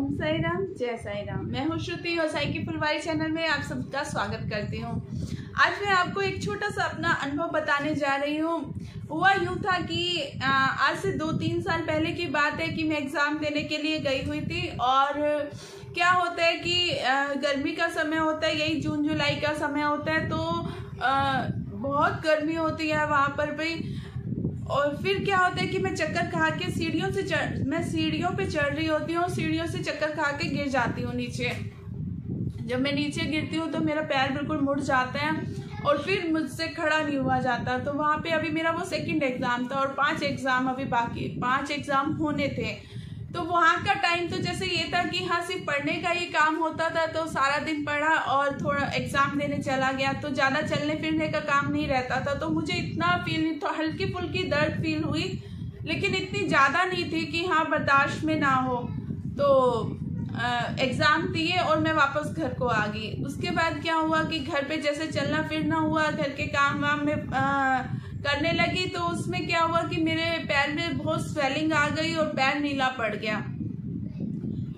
ओम साई राम, जय साई राम। मैं हूँ श्रुति और साई की फुलवारी चैनल में आप सबका स्वागत करती हूँ। आज मैं आपको एक छोटा सा अपना अनुभव बताने जा रही हूँ। हुआ यूँ था कि आज से 2-3 साल पहले की बात है कि मैं एग्ज़ाम देने के लिए गई हुई थी। और क्या होता है कि गर्मी का समय होता है, यही जून जुलाई का समय होता है, तो बहुत गर्मी होती है वहाँ पर भी। और फिर क्या होता है कि मैं चक्कर खा के मैं सीढ़ियों पे चढ़ रही होती हूँ, सीढ़ियों से चक्कर खा के गिर जाती हूँ नीचे। जब मैं नीचे गिरती हूँ तो मेरा पैर बिल्कुल मुड़ जाता है और फिर मुझसे खड़ा नहीं हुआ जाता। तो वहाँ पे अभी मेरा वो सेकंड एग्ज़ाम था और 5 एग्ज़ाम अभी बाकी, 5 एग्ज़ाम होने थे। तो वहाँ का टाइम तो जैसे ये था कि हाँ सिर्फ पढ़ने का ही काम होता था, तो सारा दिन पढ़ा और थोड़ा एग्ज़ाम देने चला गया, तो ज़्यादा चलने फिरने का काम नहीं रहता था। तो मुझे इतना फील नहीं था, हल्की फुल्की दर्द फील हुई, लेकिन इतनी ज़्यादा नहीं थी कि हाँ बर्दाश्त में ना हो। तो एग्ज़ाम दिए और मैं वापस घर को आ गई। उसके बाद क्या हुआ कि घर पे जैसे चलना फिरना हुआ, घर के काम वाम में करने लगी, तो उसमें क्या हुआ कि मेरे पैर में बहुत स्वेलिंग आ गई और पैर नीला पड़ गया।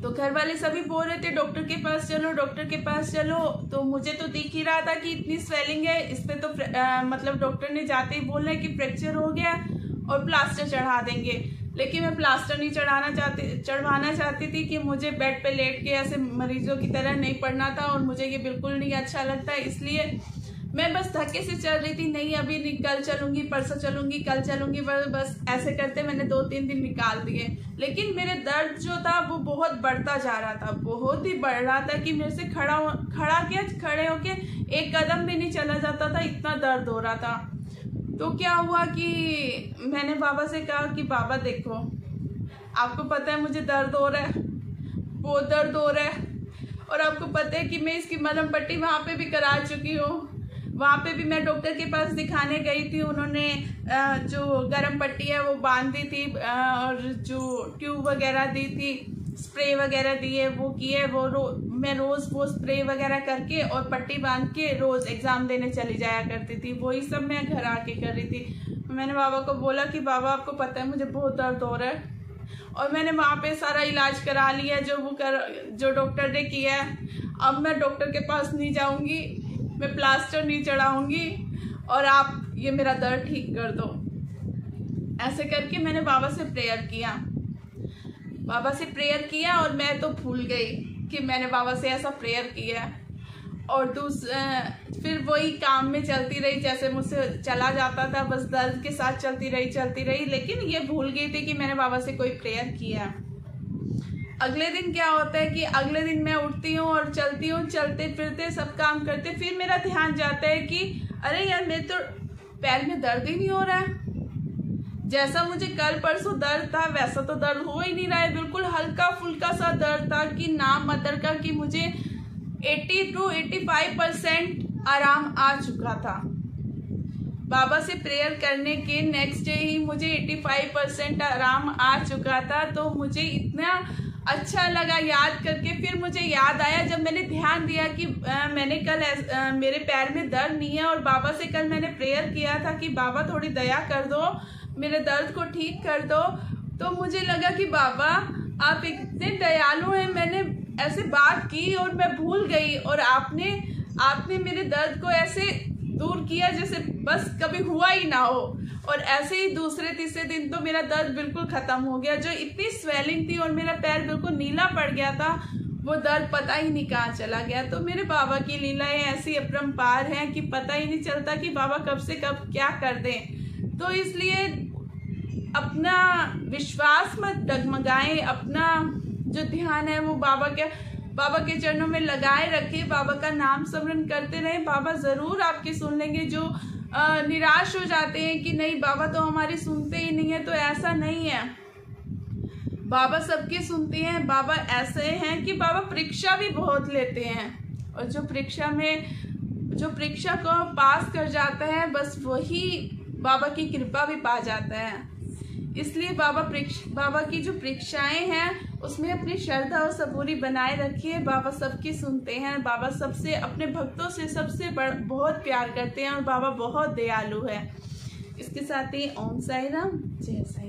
तो घर वाले सभी बोल रहे थे डॉक्टर के पास चलो, डॉक्टर के पास चलो। तो मुझे तो दिख ही रहा था कि इतनी स्वेलिंग है, इस पे तो मतलब डॉक्टर ने जाते ही बोलना है कि फ्रैक्चर हो गया और प्लास्टर चढ़ा देंगे। लेकिन मैं प्लास्टर नहीं चढ़वाना चाहती थी कि मुझे बेड पे लेट के ऐसे मरीजों की तरह नहीं पड़ना था और मुझे ये बिल्कुल नहीं अच्छा लगता। इसलिए मैं बस धक्के से चल रही थी, नहीं अभी नहीं, कल चलूंगी, परसों चलूंगी, कल चलूंगी, बस ऐसे करते मैंने 2-3 दिन निकाल दिए। लेकिन मेरे दर्द जो था वो बहुत बढ़ता जा रहा था, बहुत ही बढ़ रहा था कि मेरे से खड़े होके एक कदम भी नहीं चला जाता था, इतना दर्द हो रहा था। तो क्या हुआ कि मैंने बाबा से कहा कि बाबा देखो, आपको पता है मुझे दर्द हो रहा है, बहुत दर्द हो रहा है, और आपको पता है कि मैं इसकी मलहम पट्टी वहाँ पे भी करा चुकी हूँ। वहाँ पे भी मैं डॉक्टर के पास दिखाने गई थी, उन्होंने जो गर्म पट्टी है वो बांध दी थी और जो ट्यूब वगैरह दी थी, स्प्रे वगैरह दिए, वो किए। मैं रोज़ वो स्प्रे वगैरह करके और पट्टी बांध के रोज़ एग्ज़ाम देने चली जाया करती थी। वही सब मैं घर आके कर रही थी। मैंने बाबा को बोला कि बाबा आपको पता है मुझे बहुत दर्द हो रहा है, और मैंने वहाँ पे सारा इलाज करा लिया जो डॉक्टर ने किया है। अब मैं डॉक्टर के पास नहीं जाऊँगी, मैं प्लास्टर नहीं चढ़ाऊँगी, और आप ये मेरा दर्द ठीक कर दो। ऐसे करके मैंने बाबा से प्रेयर किया और मैं तो भूल गई कि मैंने बाबा से ऐसा प्रेयर किया। और फिर वही काम में चलती रही, जैसे मुझसे चला जाता था बस दर्द के साथ चलती रही, लेकिन ये भूल गई थी कि मैंने बाबा से कोई प्रेयर किया। अगले दिन क्या होता है कि अगले दिन मैं उठती हूँ और चलती हूँ, चलते फिरते सब काम करते, फिर मेरा ध्यान जाता है कि अरे यार मेरे तो पैर में दर्द ही नहीं हो रहा है। जैसा मुझे कल परसों दर्द था वैसा तो दर्द हो ही नहीं रहा है, बिल्कुल हल्का फुल्का सा दर्द था कि नाम मतलब का कि मुझे 80-85% आराम आ चुका था। बाबा से प्रेयर करने के नेक्स्ट डे ही मुझे 85% आराम आ चुका था। तो मुझे इतना अच्छा लगा याद करके। फिर मुझे याद आया जब मैंने ध्यान दिया कि मैंने कल मेरे पैर में दर्द नहीं है और बाबा से कल मैंने प्रेयर किया था कि बाबा थोड़ी दया कर दो, मेरे दर्द को ठीक कर दो। तो मुझे लगा कि बाबा आप इतने दयालु हैं। मैंने ऐसे बात की और मैं भूल गई, और आपने मेरे दर्द को ऐसे दूर किया जैसे बस कभी हुआ ही ना हो। और ऐसे ही दूसरे तीसरे दिन तो मेरा दर्द बिल्कुल ख़त्म हो गया। जो इतनी स्वेलिंग थी और मेरा पैर बिल्कुल नीला पड़ गया था, वो दर्द पता ही नहीं कहाँ चला गया। तो मेरे बाबा की लीलाएं ऐसी अपरंपार हैं कि पता ही नहीं चलता कि बाबा कब से कब क्या कर दें। तो इसलिए अपना विश्वास मत डगमगाएं, अपना जो ध्यान है वो बाबा के चरणों में लगाए रखिए, बाबा का नाम स्मरण करते रहें। बाबा ज़रूर आपकी सुन लेंगे। जो निराश हो जाते हैं कि नहीं बाबा तो हमारी सुनते ही नहीं है, तो ऐसा नहीं है, बाबा सबकी सुनते हैं। बाबा ऐसे हैं कि बाबा परीक्षा भी बहुत लेते हैं, और जो परीक्षा को पास कर जाता है बस वही बाबा की कृपा भी पा जाता है। इसलिए बाबा की जो परीक्षाएं हैं उसमें अपनी श्रद्धा और सबूरी बनाए रखिए। बाबा सबकी सुनते हैं, बाबा सबसे अपने भक्तों से सबसे बहुत प्यार करते हैं, और बाबा बहुत दयालु है। इसके साथ ही ओम साई राम, जय साई।